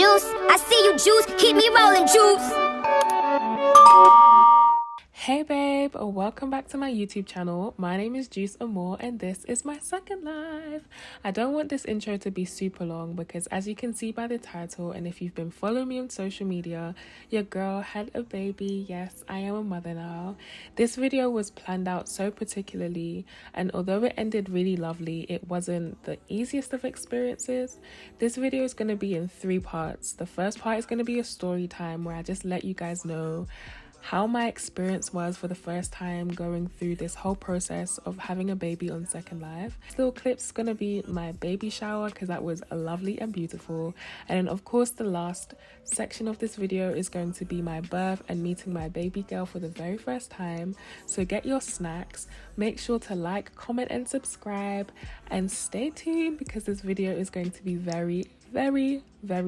juice. I see you juice, keep me rolling juice. Hey babe, welcome back to my YouTube channel. My name is Juice Amore and this is my second life. I don't want this intro to be super long because as you can see by the title, and if you've been following me on social media, your girl had a baby. Yes, I am a mother now. This video was planned out so particularly, and although it ended really lovely, it wasn't the easiest of experiences. This video is going to be in 3 parts. The first part is going to be a story time where I just let you guys know how my experience was for the first time going through this whole process of having a baby on SecondLife. Little clips gonna be my baby shower because that was lovely and beautiful, and then of course the last section of this video is going to be my birth and meeting my baby girl for the very first time. So get your snacks, make sure to like, comment and subscribe, and stay tuned because this video is going to be very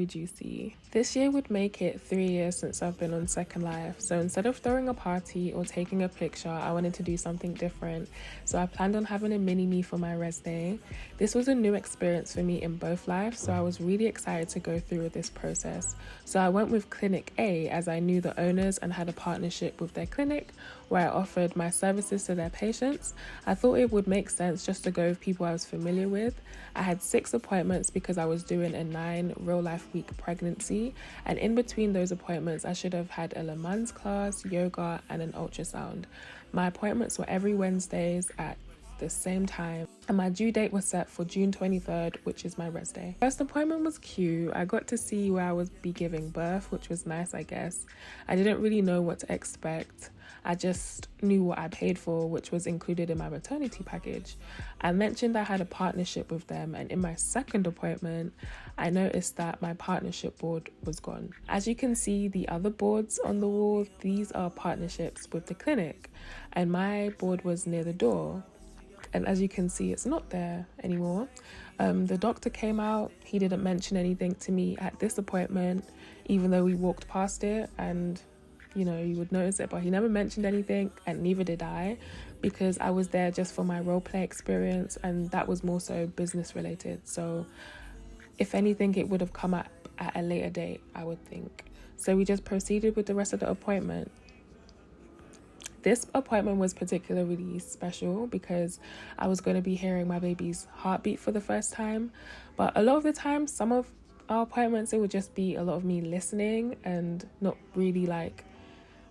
juicy. This year would make it 3 years since I've been on SecondLife, so instead of throwing a party or taking a picture, I wanted to do something different. So I planned on having a mini me for my res day. This was a new experience for me in both lives, so I was really excited to go through with this process. So I went with Clinic A as I knew the owners and had a partnership with their clinic where I offered my services to their patients. I thought it would make sense just to go with people I was familiar with. I had 6 appointments because I was doing a 9 real life week pregnancy, and in between those appointments I should have had a Le Mans class, yoga and an ultrasound. My appointments were every Wednesdays at the same time, and my due date was set for June 23rd, which is my res day. First appointment was cute. I got to see where I would be giving birth, which was nice, I guess. I didn't really know what to expect. I just knew what I paid for, which was included in my maternity package. I mentioned I had a partnership with them, and in my second appointment, I noticed that my partnership board was gone. As you can see, the other boards on the wall, these are partnerships with the clinic, and my board was near the door. And as you can see, it's not there anymore. The doctor came out. He didn't mention anything to me at this appointment, even though we walked past it and you know, you would notice it, but he never mentioned anything, and neither did I, because I was there just for my role play experience, and that was more so business related. So if anything, it would have come up at a later date, I would think. So we just proceeded with the rest of the appointment. This appointment was particularly special because I was going to be hearing my baby's heartbeat for the first time. But a lot of the time, some of our appointments, it would just be a lot of me listening and not really like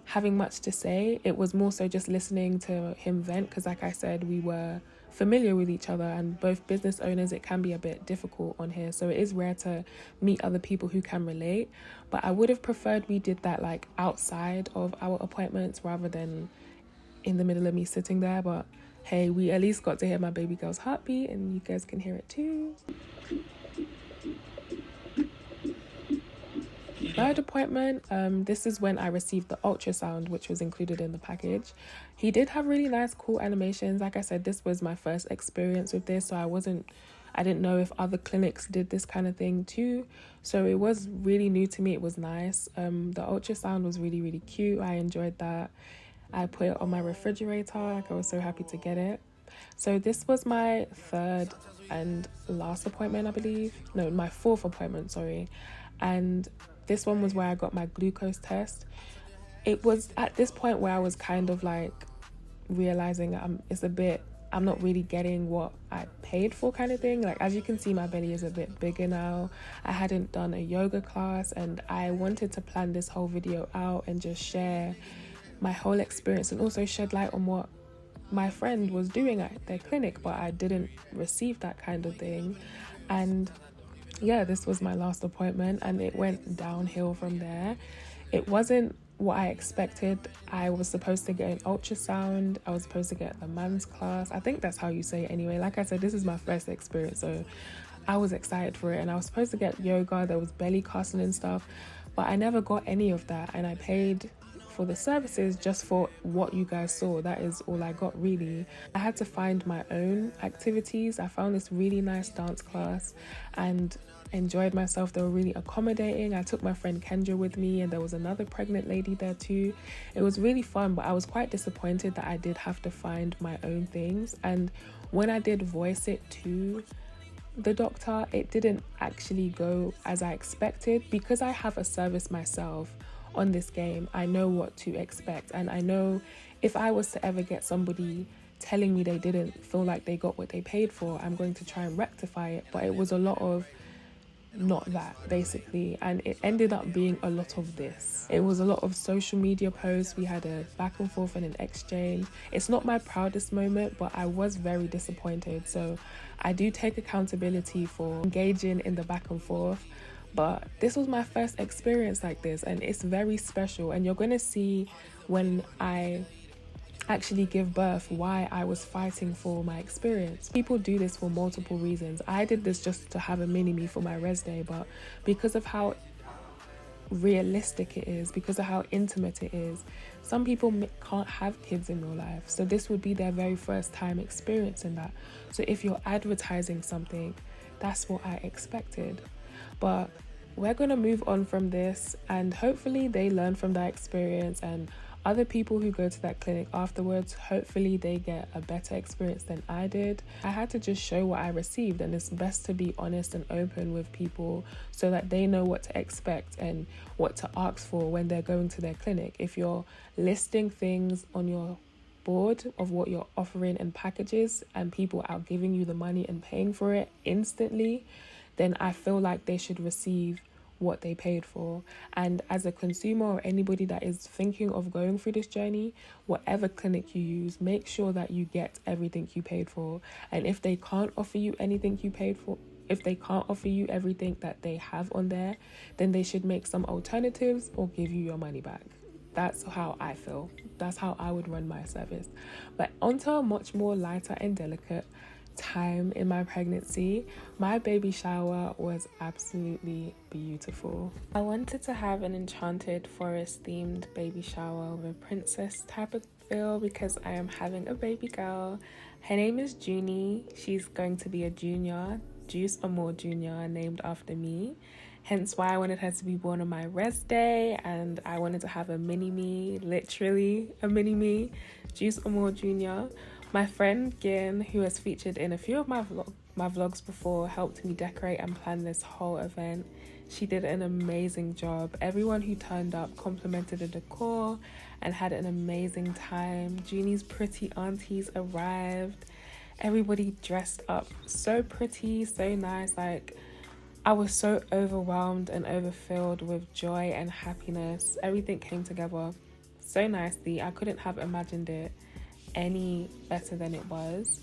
having much to say. It was more so just listening to him vent because, like I said, we were familiar with each other, and both business owners, it can be a bit difficult on here, so it is rare to meet other people who can relate. But I would have preferred we did that like outside of our appointments rather than in the middle of me sitting there. But hey, we at least got to hear my baby girl's heartbeat, and you guys can hear it too. Third appointment, this is when I received the ultrasound, which was included in the package. He did have really nice, cool animations. Like I said, this was my first experience with this, so I didn't know if other clinics did this kind of thing too. So it was really new to me. It was nice. The ultrasound was really cute. I enjoyed that. I put it on my refrigerator. Like, I was so happy to get it. So this was my 3rd and last appointment, I believe. No, my 4th appointment, sorry. And this one was where I got my glucose test. It was at this point where I was kind of like realizing I'm not really getting what I paid for kind of thing. Like, as you can see, my belly is a bit bigger now. I hadn't done a yoga class, and I wanted to plan this whole video out and just share my whole experience and also shed light on what my friend was doing at their clinic, but I didn't receive that kind of thing. And yeah, this was my last appointment, and it went downhill from there. It wasn't what I expected. I was supposed to get an ultrasound. I was supposed to get the man's class. I think that's how you say it anyway. Like I said, this is my first experience, so I was excited for it. And I was supposed to get yoga. There was belly casting and stuff, but I never got any of that. And I paid for the services just for what you guys saw. That is all I got, really. I had to find my own activities. I found this really nice dance class and enjoyed myself. They were really accommodating. I took my friend Kendra with me, and there was another pregnant lady there too. It was really fun, but I was quite disappointed that I did have to find my own things. And when I did voice it too, the doctor, it didn't actually go as I expected. Because I have a service myself on this game, I know what to expect, and I know if I was to ever get somebody telling me they didn't feel like they got what they paid for, I'm going to try and rectify it. But it was a lot of not that, basically, and it ended up being a lot of this. It was a lot of social media posts. We had a back and forth and an exchange. It's not my proudest moment, but I was very disappointed, so I do take accountability for engaging in the back and forth. But this was my first experience like this, and it's very special, and you're going to see when I actually give birth why I was fighting for my experience. People do this for multiple reasons. I did this just to have a mini-me for my rest day, but because of how realistic it is, because of how intimate it is, some people can't have kids in real life, so this would be their very first time experiencing that. So if you're advertising something, that's what I expected. But we're gonna move on from this, and hopefully they learn from that experience, and other people who go to that clinic afterwards, hopefully they get a better experience than I did. I had to just show what I received, and it's best to be honest and open with people so that they know what to expect and what to ask for when they're going to their clinic. If you're listing things on your board of what you're offering in packages and people are giving you the money and paying for it instantly, then I feel like they should receive what they paid for. And as a consumer or anybody that is thinking of going through this journey, whatever clinic you use, make sure that you get everything you paid for. And if they can't offer you anything you paid for, if they can't offer you everything that they have on there, then they should make some alternatives or give you your money back. That's how I feel. That's how I would run my service. But onto a much more lighter and delicate time in my pregnancy, my baby shower was absolutely beautiful. I wanted to have an enchanted forest themed baby shower with a princess type of feel because I am having a baby girl. Her name is Junie. She's going to be a junior, Juice Amore Jr., named after me. Hence why I wanted her to be born on my rest day, and I wanted to have a mini-me, literally a mini-me, Juice Amore Jr. My friend Guin, who has featured in a few of my vlogs before, helped me decorate and plan this whole event. She did an amazing job. Everyone who turned up complimented the decor and had an amazing time. Junie's pretty aunties arrived. Everybody dressed up so pretty, so nice. Like, I was so overwhelmed and overfilled with joy and happiness. Everything came together so nicely. I couldn't have imagined it any better than it was.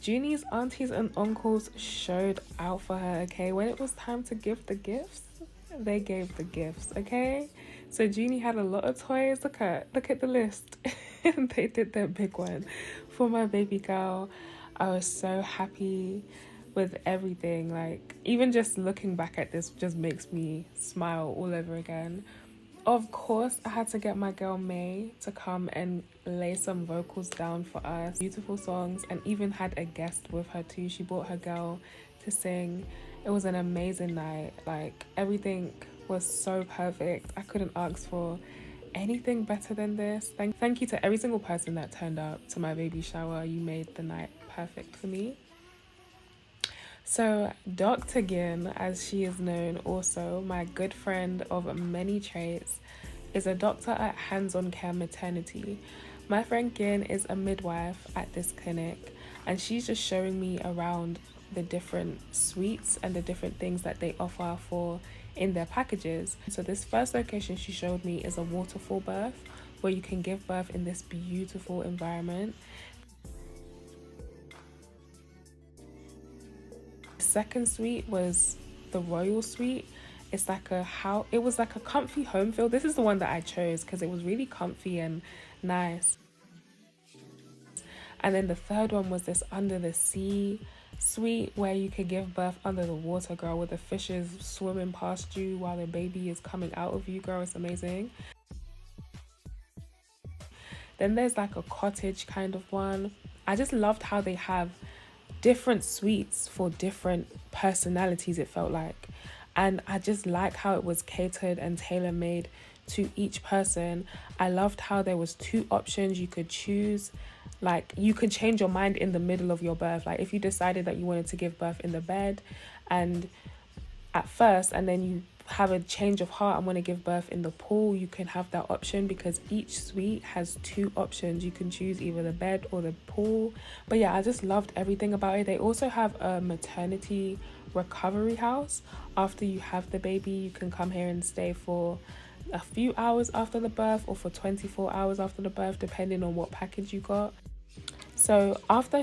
Junie's aunties and uncles showed out for her, okay? When it was time to give the gifts, they gave the gifts, okay? So Junie had a lot of toys. Look at the list. And they did their big one for my baby girl. I was so happy with everything. Like, even just looking back at this just makes me smile all over again. Of course, I had to get my girl May to come and lay some vocals down for us. Beautiful songs, and even had a guest with her too. She brought her girl to sing. It was an amazing night. Like, everything was so perfect. I couldn't ask for anything better than this. Thank you to every single person that turned up to my baby shower. You made the night perfect for me. So Dr. Guin, as she is known, also my good friend of many traits, is a doctor at Hands-On Care Maternity. My friend Guin is a midwife at this clinic, and she's just showing me around the different suites and the different things that they offer for in their packages. So this first location she showed me is a waterfall birth where you can give birth in this beautiful environment. Second suite was the royal suite. It's like it was like a comfy home feel. This is the one that I chose because it was really comfy and nice. And then the third one was this under the sea suite where you could give birth under the water, girl, with the fishes swimming past you while the baby is coming out of you, girl. It's amazing. Then there's like a cottage kind of one. I just loved how they have different suites for different personalities, it felt like. And I just like how it was catered and tailor-made to each person. I loved how there was 2 options you could choose. Like, you could change your mind in the middle of your birth. Like, if you decided that you wanted to give birth in the bed and at first, and then you have a change of heart and want to give birth in the pool, you can have that option, because each suite has 2 options. You can choose either the bed or the pool. But yeah, I just loved everything about it. They also have a maternity recovery house. After you have the baby, you can come here and stay for a few hours after the birth, or for 24 hours after the birth, depending on what package you got. So after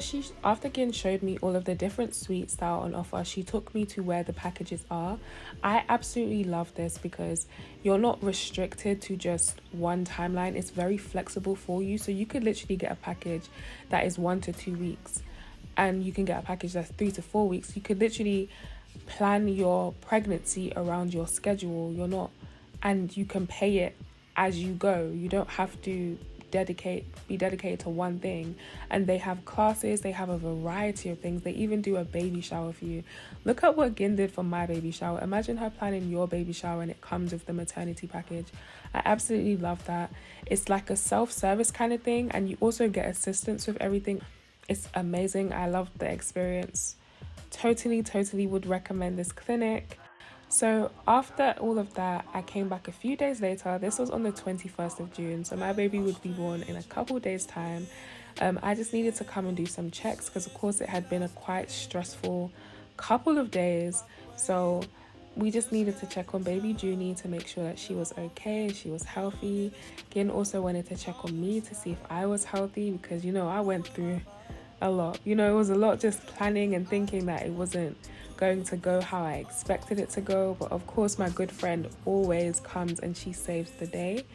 Guin showed me all of the different suites that are on offer, she took me to where the packages are. I absolutely love this because you're not restricted to just one timeline. It's very flexible for you. So you could literally get a package that is 1 to 2 weeks, and you can get a package that's 3 to 4 weeks. You could literally plan your pregnancy around your schedule. And you can pay it as you go. You don't have to be dedicated to one thing. And they have classes, they have a variety of things. They even do a baby shower for you. Look at what Guin did for my baby shower. Imagine her planning your baby shower and it comes with the maternity package. I absolutely love that. It's like a self-service kind of thing, and you also get assistance with everything. It's amazing. I love the experience. Totally would recommend this clinic. So after all of that, I came back a few days later. This was on the 21st of June. So my baby would be born in a couple days time. I just needed to come and do some checks because of course it had been a quite stressful couple of days. So we just needed to check on baby Junie to make sure that she was okay, she was healthy. Guin also wanted to check on me to see if I was healthy, because I went through a lot. It was a lot just planning and thinking that it wasn't going to go how I expected it to go. But of course my good friend always comes and she saves the day.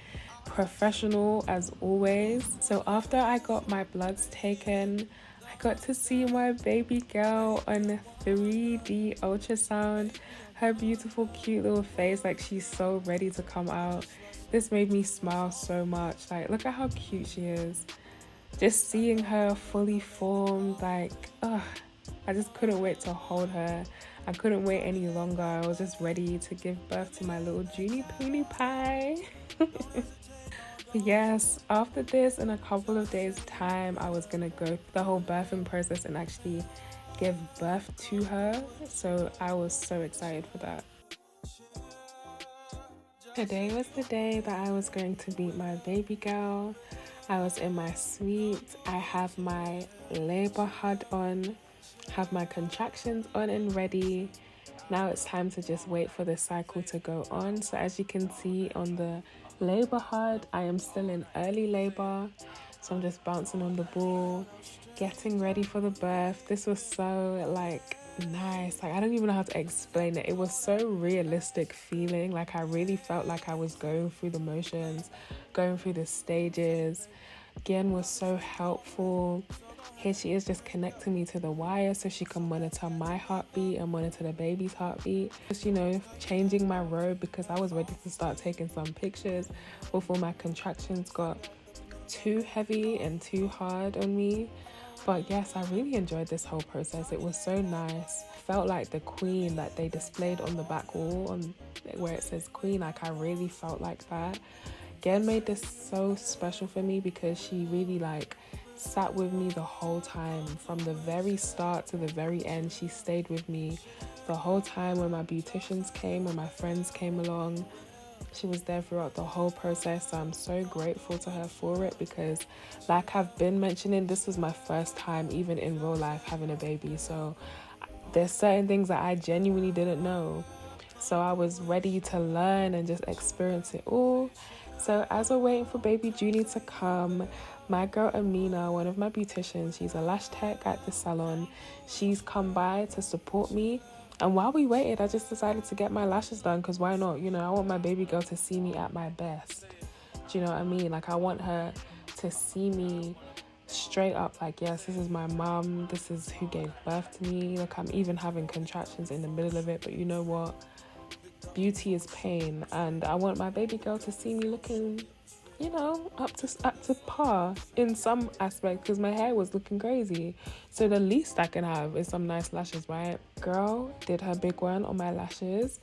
Professional as always. So after I got my bloods taken, I got to see my baby girl on 3D ultrasound. Her beautiful cute little face, like she's so ready to come out. This made me smile so much. Like, look at how cute she is. Just seeing her fully formed, like, I just couldn't wait to hold her. I couldn't wait any longer. I was just ready to give birth to my little Junie Poonie Pie. Yes, after this, in a couple of days' time, I was going to go through the whole birthing process and actually give birth to her. So I was so excited for that. Today was the day that I was going to meet my baby girl. I was in my suite. I have my labor HUD on, have my contractions on and ready. Now it's time to just wait for the cycle to go on. So as you can see on the labor HUD, I am still in early labor. So I'm just bouncing on the ball, getting ready for the birth. This was so nice. I don't even know how to explain it. It was so realistic feeling. I really felt like I was going through the motions, going through the stages. Guin was so helpful. Here she is just connecting me to the wire so she can monitor my heartbeat and monitor the baby's heartbeat. Just, changing my robe because I was ready to start taking some pictures before my contractions got too heavy and too hard on me. But yes, I really enjoyed this whole process. It was so nice. I felt like the queen that they displayed on the back wall on where it says queen. I really felt like that. Guin made this so special for me because she really sat with me the whole time. From the very start to the very end, she stayed with me the whole time. When my beauticians came, when my friends came along, she was there throughout the whole process. So I'm so grateful to her for it because, like I've been mentioning, this was my first time even in real life having a baby. So there's certain things that I genuinely didn't know. So I was ready to learn and just experience it all. So as we're waiting for baby Junie to come, my girl Amina, one of my beauticians, she's a lash tech at the salon. She's come by to support me. And while we waited, I just decided to get my lashes done because why not? I want my baby girl to see me at my best. Do you know what I mean? I want her to see me straight up yes, this is my mom. This is who gave birth to me. I'm even having contractions in the middle of it. But you know what? Beauty is pain, and I want my baby girl to see me looking you know, up to par in some aspects, because my hair was looking crazy. So the least I can have is some nice lashes, right? Girl did her big one on my lashes.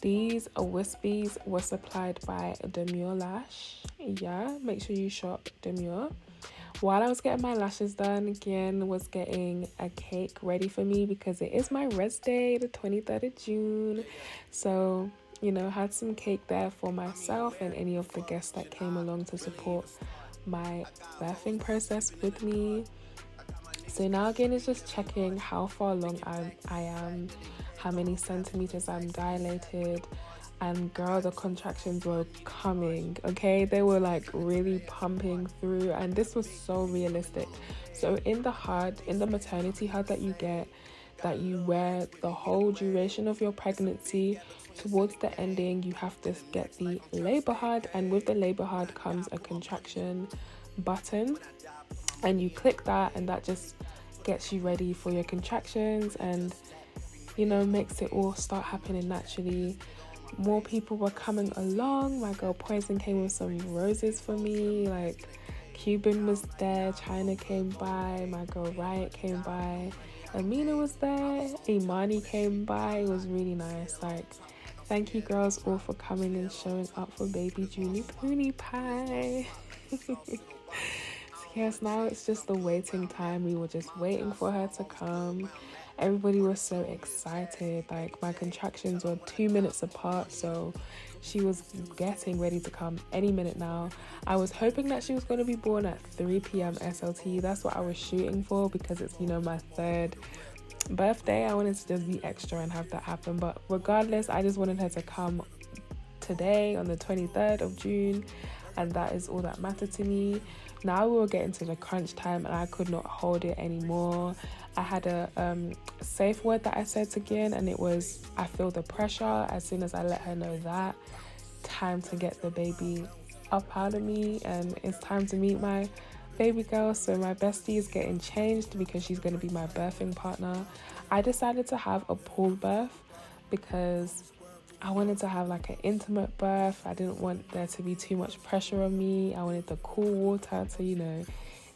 These wispies were supplied by Demure Lash. Yeah, make sure you shop Demure. While I was getting my lashes done, Guin was getting a cake ready for me because it is my rest day, the 23rd of June. So, you know, had some cake there for myself and any of the guests that came along to support my birthing process with me. So now again is just checking how far along I am, how many centimeters I'm dilated. And girl, the contractions were coming, okay? They were like really pumping through, and this was so realistic. So in the maternity HUD that you get, that you wear the whole duration of your pregnancy, towards the ending, you have to get the labor HUD, and with the labor HUD comes a contraction button, and you click that, and that just gets you ready for your contractions and, you know, makes it all start happening naturally. More people were coming along. My girl Poison came with some roses for me. Like, Cuban was there, China came by, my girl Riot came by, Amina was there, Imani came by. It was really nice. Like, thank you girls all for coming and showing up for baby Junie Poonie Pie. So yes, now it's just the waiting time. We were just waiting for her to come. Everybody was so excited. Like, my contractions were 2 minutes apart, so she was getting ready to come any minute now. I was hoping that she was going to be born at 3 p.m. SLT. That's what I was shooting for because it's, you know, my 3rd birthday. I wanted to just be extra and have that happen, but regardless, I just wanted her to come today on the 23rd of June, and that is all that mattered to me. Now we were getting to the crunch time and I could not hold it anymore. I had a safe word that I said to Guin, and it was, I feel the pressure. As soon as I let her know that, time to get the baby up out of me, and it's time to meet my baby girl. So my bestie is getting changed because she's going to be my birthing partner. I decided to have a pool birth because I wanted to have like an intimate birth. I didn't want there to be too much pressure on me. I wanted the cool water to, you know,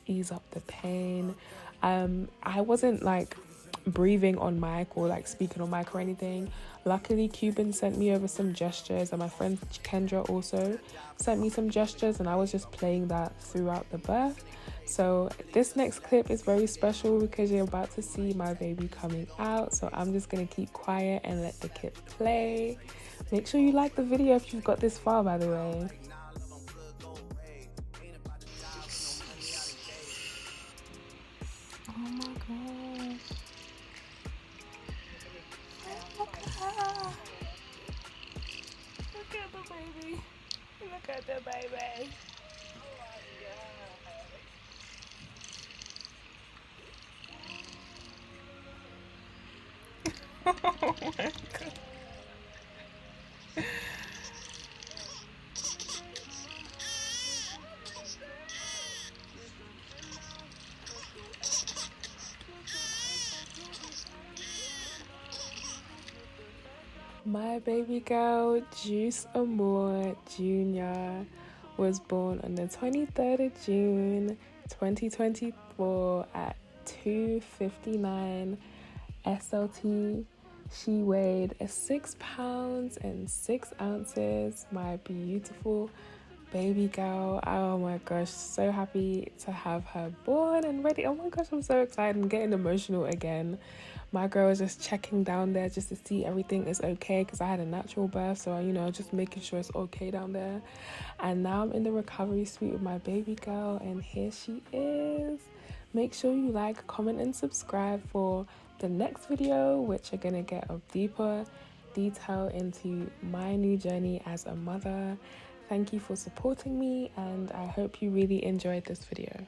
ease up the pain. I wasn't like breathing on mic or like speaking on mic or anything. Luckily, Cuban sent me over some gestures, and my friend Kendra also sent me some gestures, and I was just playing that throughout the birth. So this next clip is very special because you're about to see my baby coming out. So I'm just gonna keep quiet and let the clip play. Make sure you like the video if you've got this far, by the way. Oh my gosh. Look at her. Look at the baby. Look at the baby. Oh my god. My baby girl, Juice Amore Jr. was born on the 23rd of June 2024 at 2:59 SLT. She weighed 6 pounds and 6 ounces. My beautiful baby girl. Oh my gosh, so happy to have her born and ready. Oh my gosh, I'm so excited. I'm getting emotional again. My girl was just checking down there just to see everything is okay because I had a natural birth, so you know, just making sure it's okay down there. And now I'm in the recovery suite with my baby girl, and here she is. Make sure you like, comment, and subscribe for the next video, which are gonna get a deeper detail into my new journey as a mother. Thank you for supporting me, and I hope you really enjoyed this video.